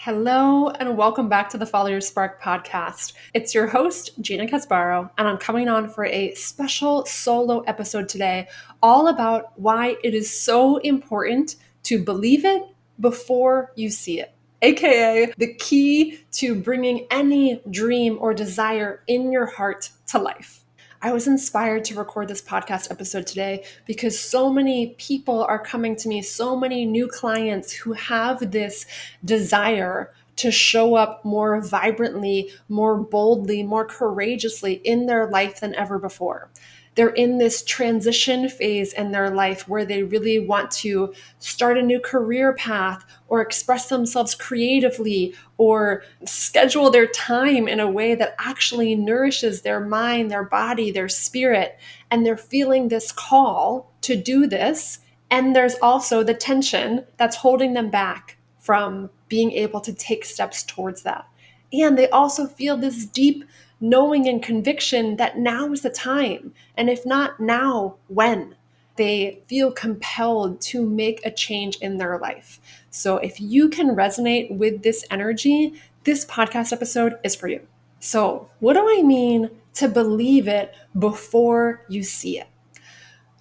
Hello and welcome back to the Follow Your Spark podcast. It's your host, Gina Casbarro, and I'm coming on for a special solo episode today all about why it is so important to believe it before you see it, aka the key to bringing any dream or desire in your heart to life. I was inspired to record this podcast episode today because so many people are coming to me, so many new clients who have this desire to show up more vibrantly, more boldly, more courageously in their life than ever before. They're in this transition phase in their life where they really want to start a new career path or express themselves creatively or schedule their time in a way that actually nourishes their mind, their body, their spirit. And they're feeling this call to do this. And there's also the tension that's holding them back from being able to take steps towards that. And they also feel this deep knowing and conviction that now is the time. And if not now, when? They feel compelled to make a change in their life. So if you can resonate with this energy, this podcast episode is for you. So, what do I mean to believe it before you see it?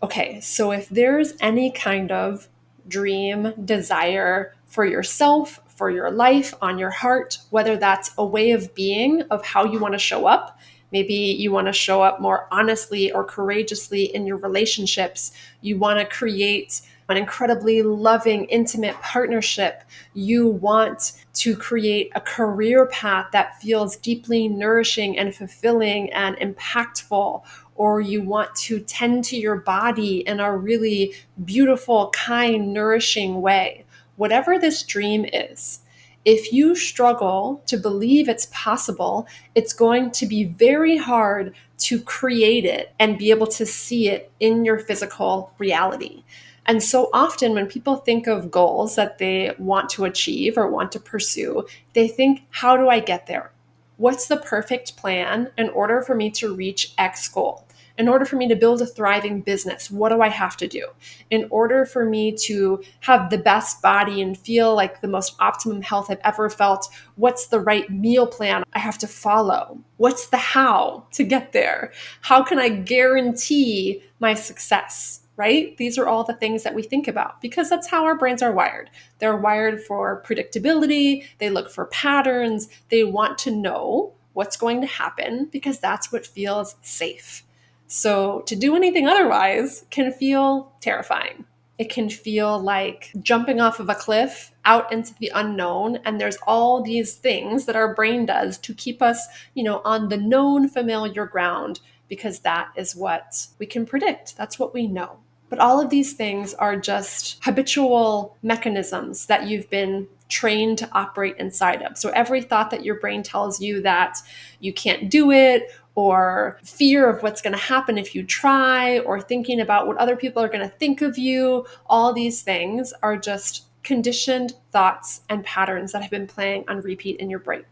Okay, so if there's any kind of dream, desire for yourself, for your life, on your heart, whether that's a way of being of how you want to show up, maybe you want to show up more honestly or courageously in your relationships, you want to create an incredibly loving, intimate partnership, you want to create a career path that feels deeply nourishing and fulfilling and impactful, or you want to tend to your body in a really beautiful, kind, nourishing way. Whatever this dream is, if you struggle to believe it's possible, it's going to be very hard to create it and be able to see it in your physical reality. And so often when people think of goals that they want to achieve or want to pursue, they think, how do I get there? What's the perfect plan in order for me to reach X goal? In order for me to build a thriving business, what do I have to do? In order for me to have the best body and feel like the most optimum health I've ever felt, what's the right meal plan I have to follow? What's the how to get there? How can I guarantee my success? Right? These are all the things that we think about because that's how our brains are wired. They're wired for predictability. They look for patterns. They want to know what's going to happen because that's what feels safe. So to do anything otherwise can feel terrifying. It can feel like jumping off of a cliff out into the unknown. And there's all these things that our brain does to keep us, on the known familiar ground because that is what we can predict. That's what we know. But all of these things are just habitual mechanisms that you've been trained to operate inside of. So every thought that your brain tells you that you can't do it, or fear of what's going to happen if you try, or thinking about what other people are going to think of you, all these things are just conditioned thoughts and patterns that have been playing on repeat in your brain.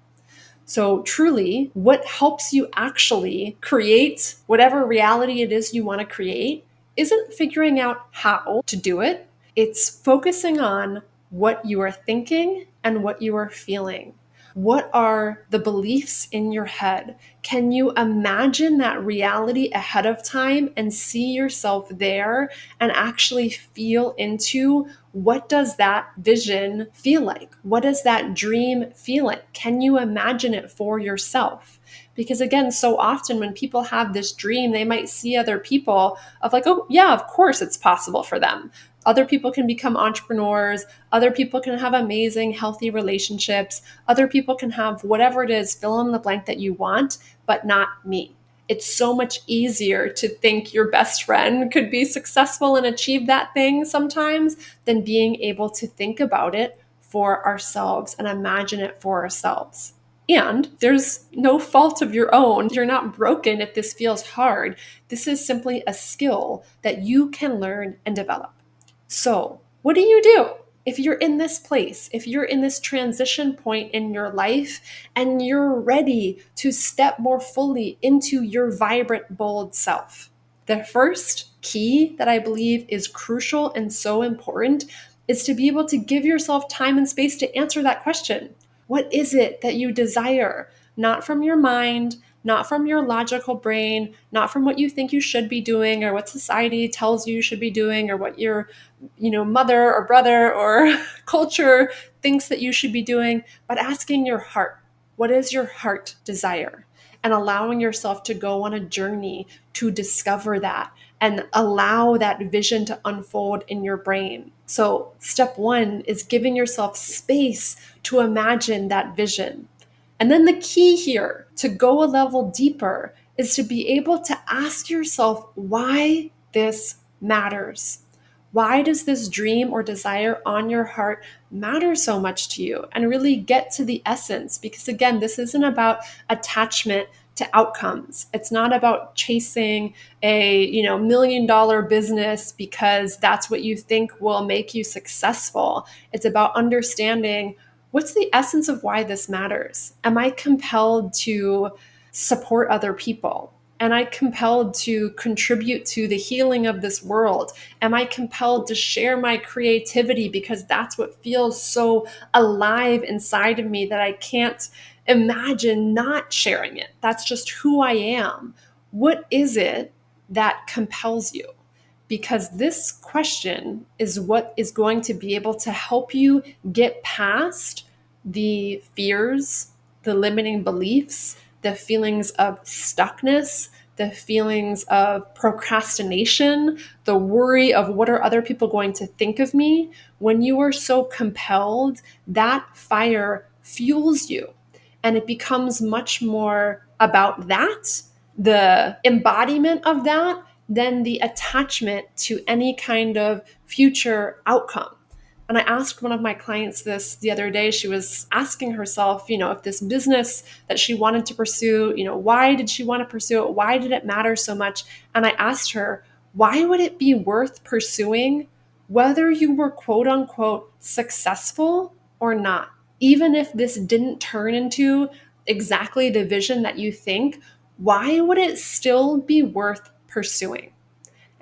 So truly, what helps you actually create whatever reality it is you want to create isn't figuring out how to do it. It's focusing on what you are thinking and what you are feeling. What are the beliefs in your head? Can you imagine that reality ahead of time and see yourself there and actually feel into what does that vision feel like? What does that dream feel like? Can you imagine it for yourself? Because again, so often when people have this dream, they might see other people of like, oh yeah, of course it's possible for them. Other people can become entrepreneurs. Other people can have amazing, healthy relationships. Other people can have whatever it is, fill in the blank that you want, but not me. It's so much easier to think your best friend could be successful and achieve that thing sometimes than being able to think about it for ourselves and imagine it for ourselves. And there's no fault of your own. You're not broken if this feels hard. This is simply a skill that you can learn and develop. So, what do you do if you're in this place, if you're in this transition point in your life and you're ready to step more fully into your vibrant, bold self? The first key that I believe is crucial and so important is to be able to give yourself time and space to answer that question. What is it that you desire? Not from your mind, not from your logical brain, not from what you think you should be doing or what society tells you should be doing or what your mother or brother or culture thinks that you should be doing, but asking your heart, what is your heart desire? And allowing yourself to go on a journey to discover that and allow that vision to unfold in your brain. So, step one is giving yourself space to imagine that vision. And then the key here to go a level deeper is to be able to ask yourself why this matters. Why does this dream or desire on your heart matter so much to you? And really get to the essence. Because again, this isn't about attachment to outcomes. It's not about chasing a $1 million business because that's what you think will make you successful. It's about understanding what's the essence of why this matters. Am I compelled to support other people? Am I compelled to contribute to the healing of this world? Am I compelled to share my creativity because that's what feels so alive inside of me that I can't imagine not sharing it? That's just who I am. What is it that compels you? Because this question is what is going to be able to help you get past the fears, the limiting beliefs, the feelings of stuckness, the feelings of procrastination, the worry of what are other people going to think of me. When you are so compelled, that fire fuels you. And it becomes much more about that, the embodiment of that, than the attachment to any kind of future outcome. And I asked one of my clients this the other day. She was asking herself, if this business that she wanted to pursue, why did she want to pursue it? Why did it matter so much? And I asked her, why would it be worth pursuing whether you were quote unquote successful or not? Even if this didn't turn into exactly the vision that you think, why would it still be worth pursuing?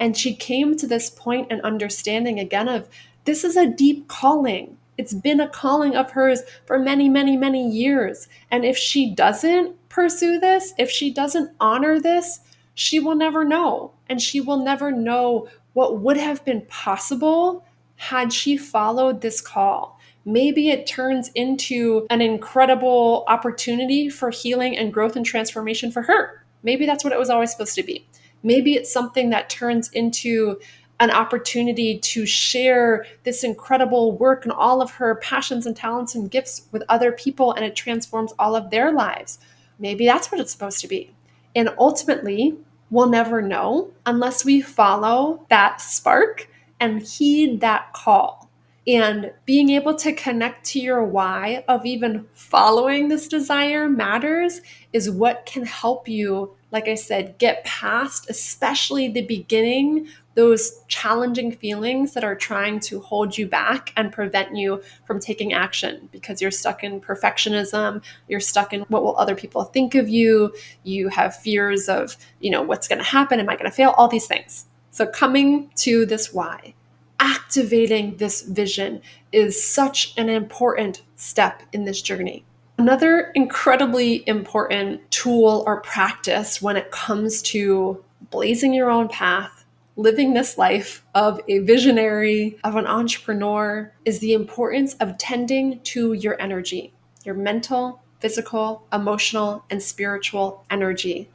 And she came to this point and understanding again of this is a deep calling. It's been a calling of hers for many, many, many years. And if she doesn't pursue this, if she doesn't honor this, she will never know. And she will never know what would have been possible had she followed this call. Maybe it turns into an incredible opportunity for healing and growth and transformation for her. Maybe that's what it was always supposed to be. Maybe it's something that turns into an opportunity to share this incredible work and all of her passions and talents and gifts with other people, and it transforms all of their lives. Maybe that's what it's supposed to be. And ultimately, we'll never know unless we follow that spark and heed that call. And being able to connect to your why of even following this desire matters is what can help you, like I said, get past, especially the beginning, those challenging feelings that are trying to hold you back and prevent you from taking action because you're stuck in perfectionism, you're stuck in what will other people think of you, you have fears of, what's going to happen, am I going to fail, all these things. So coming to this why, activating this vision is such an important step in this journey. Another incredibly important tool or practice when it comes to blazing your own path, living this life of a visionary, of an entrepreneur, is the importance of tending to your energy, your mental, physical, emotional, and spiritual energy.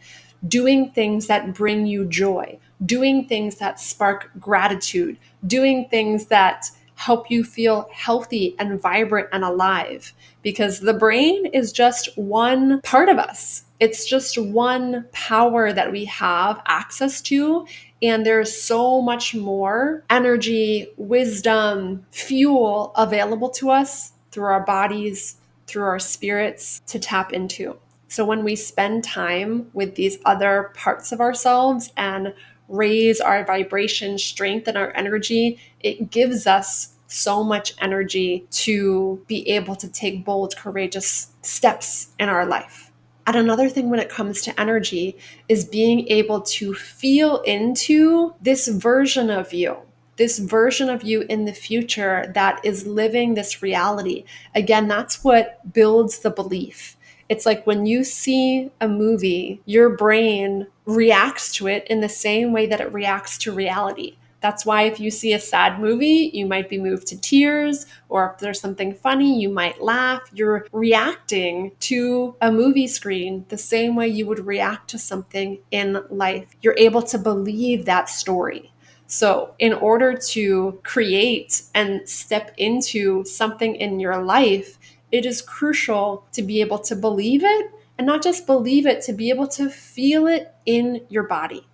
Doing things that bring you joy, doing things that spark gratitude, doing things that help you feel healthy and vibrant and alive. Because the brain is just one part of us. It's just one power that we have access to. And there's so much more energy, wisdom, fuel available to us through our bodies, through our spirits to tap into. So when we spend time with these other parts of ourselves and raise our vibration, strengthen our energy, it gives us so much energy to be able to take bold, courageous steps in our life. And another thing when it comes to energy is being able to feel into this version of you. this version of you in the future that is living this reality. Again, that's what builds the belief. It's like when you see a movie, your brain reacts to it in the same way that it reacts to reality. That's why if you see a sad movie, you might be moved to tears, or if there's something funny, you might laugh. You're reacting to a movie screen the same way you would react to something in life. You're able to believe that story. So, in order to create and step into something in your life, it is crucial to be able to believe it, and not just believe it, to be able to feel it in your body.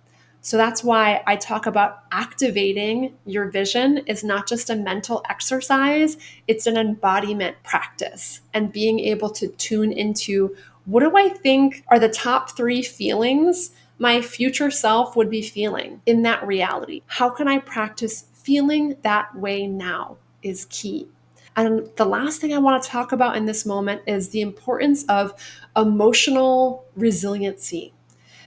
So that's why I talk about activating your vision is not just a mental exercise, it's an embodiment practice, and being able to tune into, what do I think are the top 3 feelings my future self would be feeling in that reality? How can I practice feeling that way now is key. And the last thing I want to talk about in this moment is the importance of emotional resiliency.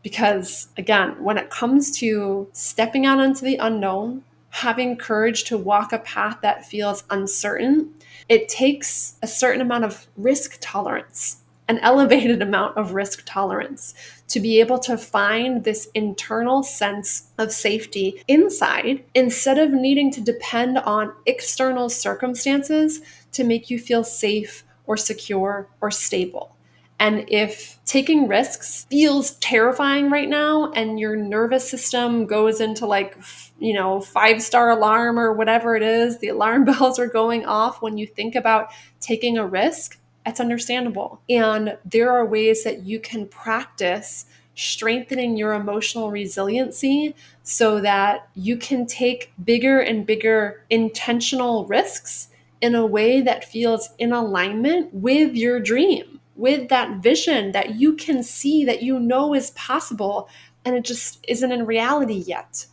Because again, when it comes to stepping out into the unknown, having courage to walk a path that feels uncertain, it takes a certain amount of risk tolerance, an elevated amount of risk tolerance, to be able to find this internal sense of safety inside instead of needing to depend on external circumstances to make you feel safe or secure or stable. And if taking risks feels terrifying right now and your nervous system goes into 5-star alarm or whatever it is, the alarm bells are going off when you think about taking a risk, it's understandable. And there are ways that you can practice strengthening your emotional resiliency so that you can take bigger and bigger intentional risks in a way that feels in alignment with your dream, with that vision that you can see, that you know is possible, and it just isn't in reality yet.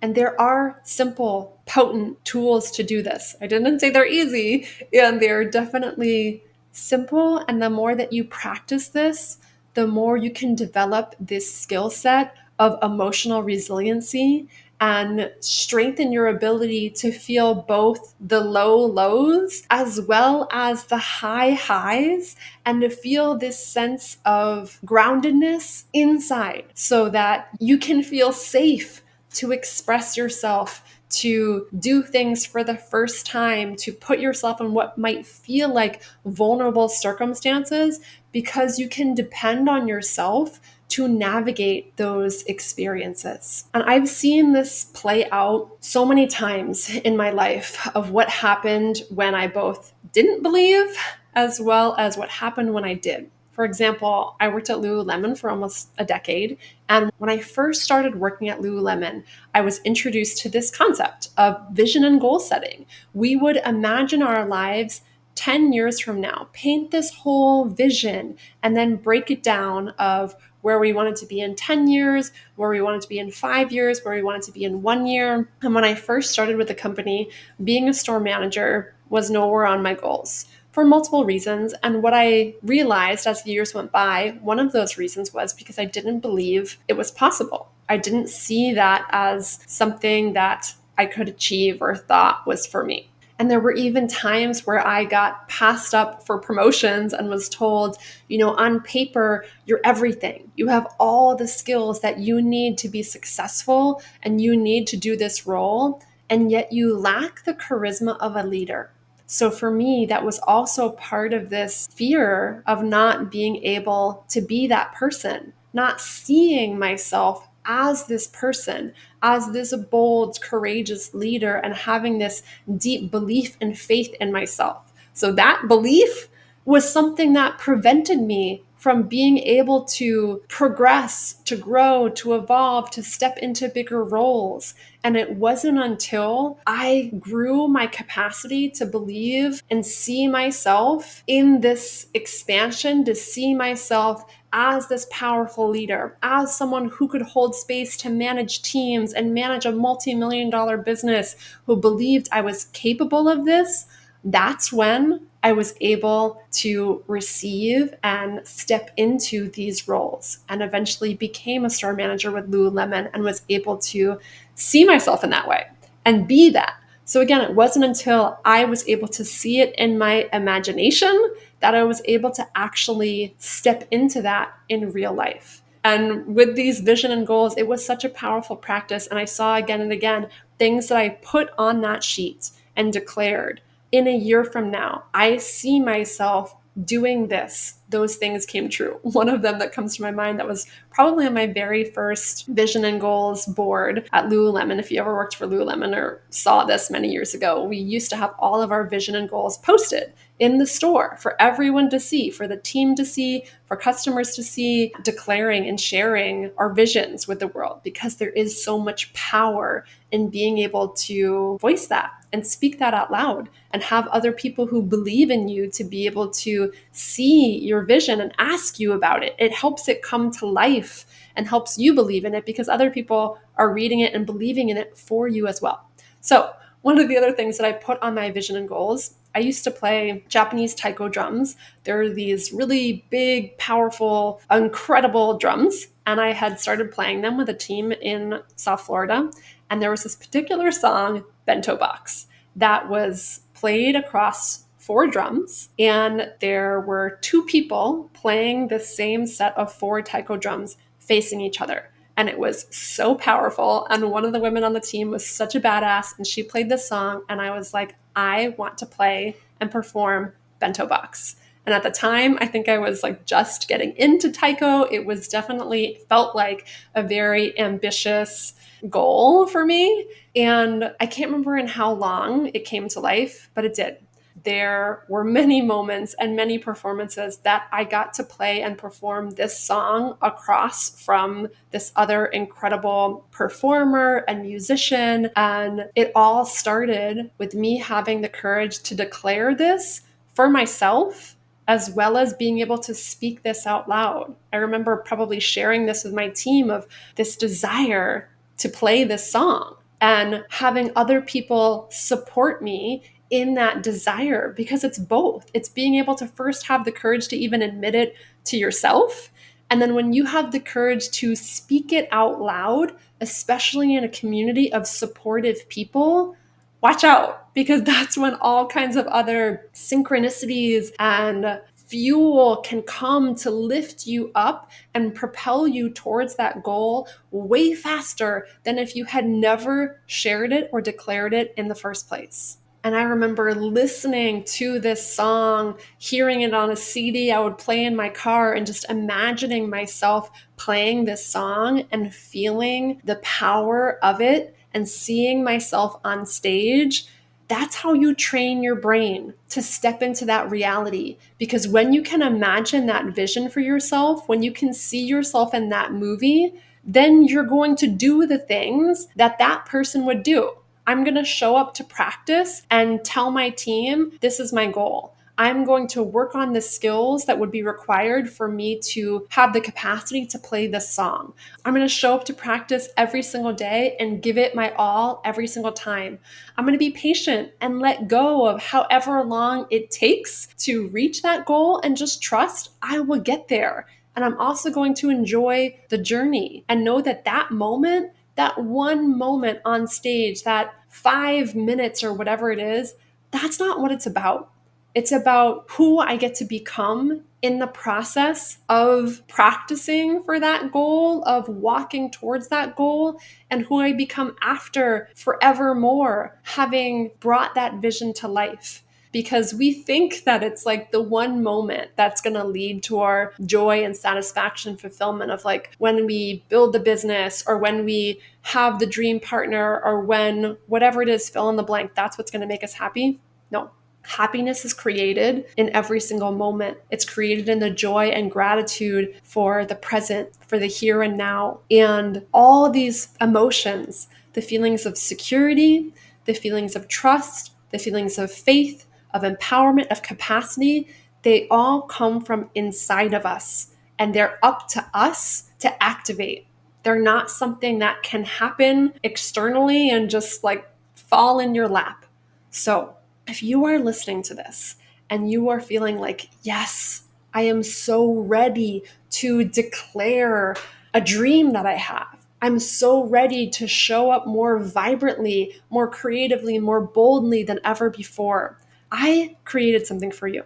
And there are simple, potent tools to do this. I didn't say they're easy, and they're definitely simple. And the more that you practice this, the more you can develop this skill set of emotional resiliency and strengthen your ability to feel both the low lows as well as the high highs, and to feel this sense of groundedness inside so that you can feel safe to express yourself, to do things for the first time, to put yourself in what might feel like vulnerable circumstances, because you can depend on yourself to navigate those experiences. And I've seen this play out so many times in my life of what happened when I both didn't believe as well as what happened when I did. For example, I worked at Lululemon for almost a decade. And when I first started working at Lululemon, I was introduced to this concept of vision and goal setting. We would imagine our lives 10 years from now, paint this whole vision, and then break it down of where we wanted to be in 10 years, where we wanted to be in 5 years, where we wanted to be in 1 year. And when I first started with the company, being a store manager was nowhere on my goals for multiple reasons. And what I realized as the years went by, one of those reasons was because I didn't believe it was possible. I didn't see that as something that I could achieve or thought was for me. And there were even times where I got passed up for promotions and was told, on paper, you're everything. You have all the skills that you need to be successful and you need to do this role. And yet you lack the charisma of a leader. So for me, that was also part of this fear of not being able to be that person, not seeing myself as this person, as this bold, courageous leader, and having this deep belief and faith in myself. So that belief was something that prevented me from being able to progress, to grow, to evolve, to step into bigger roles. And it wasn't until I grew my capacity to believe and see myself in this expansion, to see myself as this powerful leader, as someone who could hold space to manage teams and manage a multi-million-dollar business, who believed I was capable of this. That's when I was able to receive and step into these roles, and eventually became a store manager with Lululemon and was able to see myself in that way. and be that. So again, it wasn't until I was able to see it in my imagination that I was able to actually step into that in real life. And with these vision and goals, it was such a powerful practice. And I saw again and again things that I put on that sheet and declared. In a year from now, I see myself doing this. Those things came true. One of them that comes to my mind that was probably on my very first vision and goals board at Lululemon. If you ever worked for Lululemon or saw this many years ago, we used to have all of our vision and goals posted in the store for everyone to see, for the team to see, for customers to see, declaring and sharing our visions with the world, because there is so much power in being able to voice that and speak that out loud and have other people who believe in you to be able to see your vision and ask you about it. It helps it come to life and helps you believe in it because other people are reading it and believing in it for you as well. So one of the other things that I put on my vision and goals, I used to play Japanese taiko drums. They're these really big, powerful, incredible drums. And I had started playing them with a team in South Florida. And there was this particular song, Bento Box, that was played across 4 drums. And there were 2 people playing the same set of 4 taiko drums facing each other. And it was so powerful. And one of the women on the team was such a badass. And she played this song. And I was like, I want to play and perform Bento Box. And at the time, I think I was like just getting into taiko. It was definitely felt like a very ambitious goal for me. And I can't remember in how long it came to life, but it did. There were many moments and many performances that I got to play and perform this song across from this other incredible performer and musician. And it all started with me having the courage to declare this for myself, as well as being able to speak this out loud. I remember probably sharing this with my team of this desire to play this song and having other people support me in that desire, because it's both. It's being able to first have the courage to even admit it to yourself. And then when you have the courage to speak it out loud, especially in a community of supportive people, watch out, because that's when all kinds of other synchronicities and fuel can come to lift you up and propel you towards that goal way faster than if you had never shared it or declared it in the first place. And I remember listening to this song, hearing it on a CD I would play in my car, and just imagining myself playing this song and feeling the power of it and seeing myself on stage. That's how you train your brain to step into that reality. Because when you can imagine that vision for yourself, when you can see yourself in that movie, then you're going to do the things that that person would do. I'm going to show up to practice and tell my team, this is my goal. I'm going to work on the skills that would be required for me to have the capacity to play this song. I'm going to show up to practice every single day and give it my all every single time. I'm going to be patient and let go of however long it takes to reach that goal and just trust I will get there. And I'm also going to enjoy the journey and know that that moment, that one moment on stage, that 5 minutes or whatever it is, that's not what it's about. It's about who I get to become in the process of practicing for that goal, of walking towards that goal, and who I become after forevermore, having brought that vision to life. Because we think that it's like the one moment that's going to lead to our joy and satisfaction, fulfillment of like when we build the business or when we have the dream partner or when whatever it is, fill in the blank, that's what's going to make us happy. No. Happiness is created in every single moment. It's created in the joy and gratitude for the present, for the here and now. And all these emotions, the feelings of security, the feelings of trust, the feelings of faith, of empowerment, of capacity, they all come from inside of us. And they're up to us to activate. They're not something that can happen externally and just like fall in your lap. So, if you are listening to this and you are feeling like, yes, I am so ready to declare a dream that I have, I'm so ready to show up more vibrantly, more creatively, more boldly than ever before. I created something for you.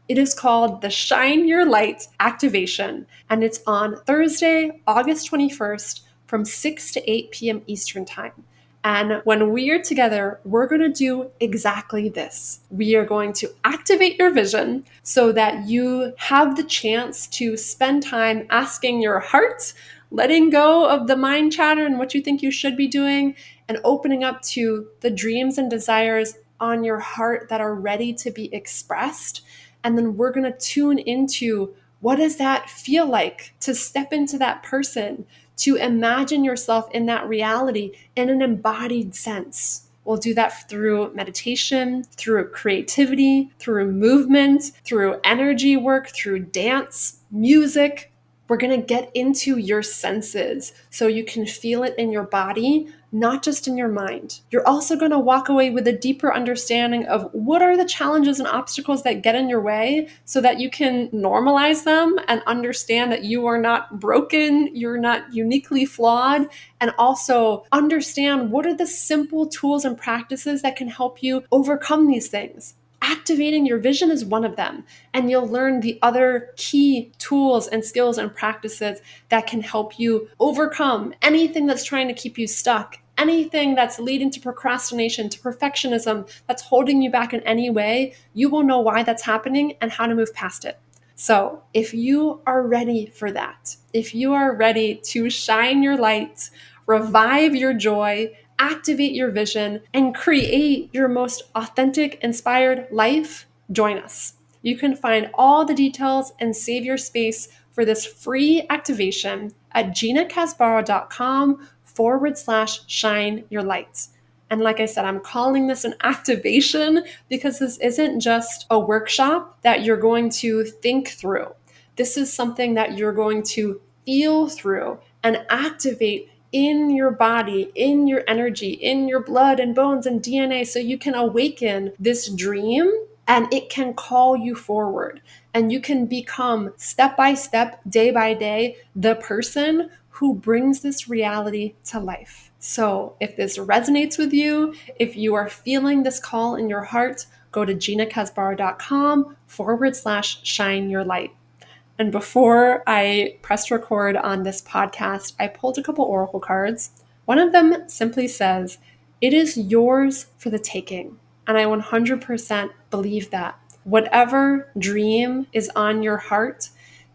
It is called the Shine Your Light Activation, and it's on Thursday, August 21st from 6 to 8 p.m. Eastern Time. And when we are together, we're going to do exactly this. We are going to activate your vision so that you have the chance to spend time asking your heart, letting go of the mind chatter and what you think you should be doing, and opening up to the dreams and desires on your heart that are ready to be expressed. And then we're going to tune into what does that feel like to step into that person, to imagine yourself in that reality in an embodied sense. We'll do that through meditation, through creativity, through movement, through energy work, through dance, music. We're going to get into your senses so you can feel it in your body, not just in your mind. You're also going to walk away with a deeper understanding of what are the challenges and obstacles that get in your way so that you can normalize them and understand that you are not broken, you're not uniquely flawed, and also understand what are the simple tools and practices that can help you overcome these things. Activating your vision is one of them, and you'll learn the other key tools and skills and practices that can help you overcome anything that's trying to keep you stuck, anything that's leading to procrastination, to perfectionism, that's holding you back in any way. You will know why that's happening and how to move past it. So, if you are ready for that, if you are ready to shine your light, revive your joy, activate your vision, and create your most authentic, inspired life, join us. You can find all the details and save your space for this free activation at ginacasbarro.com/shine your light. And like I said, I'm calling this an activation because this isn't just a workshop that you're going to think through. This is something that you're going to feel through and activate in your body, in your energy, in your blood and bones and DNA, so you can awaken this dream and it can call you forward. And you can become step by step, day by day, the person who brings this reality to life. So if this resonates with you, if you are feeling this call in your heart, go to ginacasbarro.com/shine your light. And before I pressed record on this podcast, I pulled a couple oracle cards. One of them simply says, "It is yours for the taking." And I 100% believe that. Whatever dream is on your heart,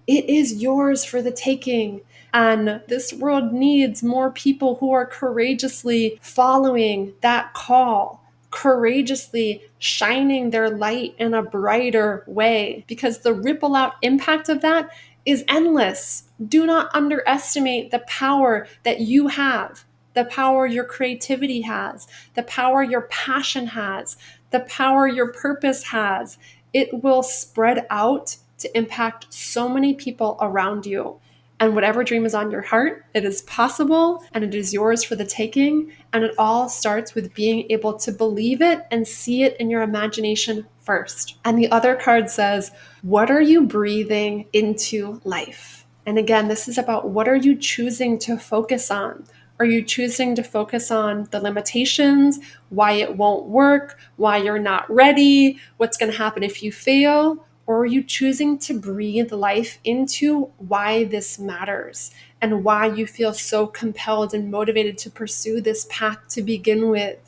it is yours for the taking. And this world needs more people who are courageously following that call, courageously shining their light in a brighter way, because the ripple out impact of that is endless. Do not underestimate the power that you have, the power your creativity has, the power your passion has, the power your purpose has. It will spread out to impact so many people around you. And whatever dream is on your heart, it is possible and it is yours for the taking. And it all starts with being able to believe it and see it in your imagination first. And the other card says, what are you breathing into life? And again, this is about what are you choosing to focus on? Are you choosing to focus on the limitations, why it won't work, why you're not ready, what's going to happen if you fail? Or are you choosing to breathe life into why this matters and why you feel so compelled and motivated to pursue this path to begin with?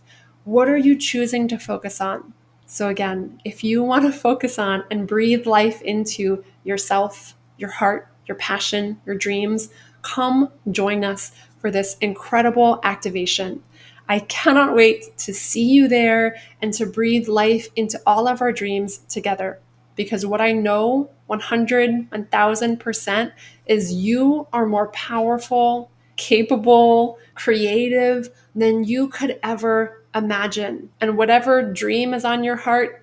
What are you choosing to focus on? So again, if you want to focus on and breathe life into yourself, your heart, your passion, your dreams, come join us for this incredible activation. I cannot wait to see you there and to breathe life into all of our dreams together. Because what I know 100, 1000% is you are more powerful, capable, creative than you could ever imagine. And whatever dream is on your heart,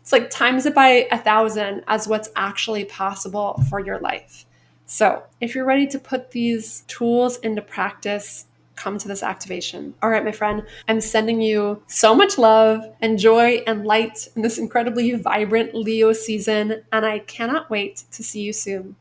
it's like times it by 1,000 as what's actually possible for your life. So if you're ready to put these tools into practice, come to this activation. All right, my friend, I'm sending you so much love and joy and light in this incredibly vibrant Leo season, and I cannot wait to see you soon.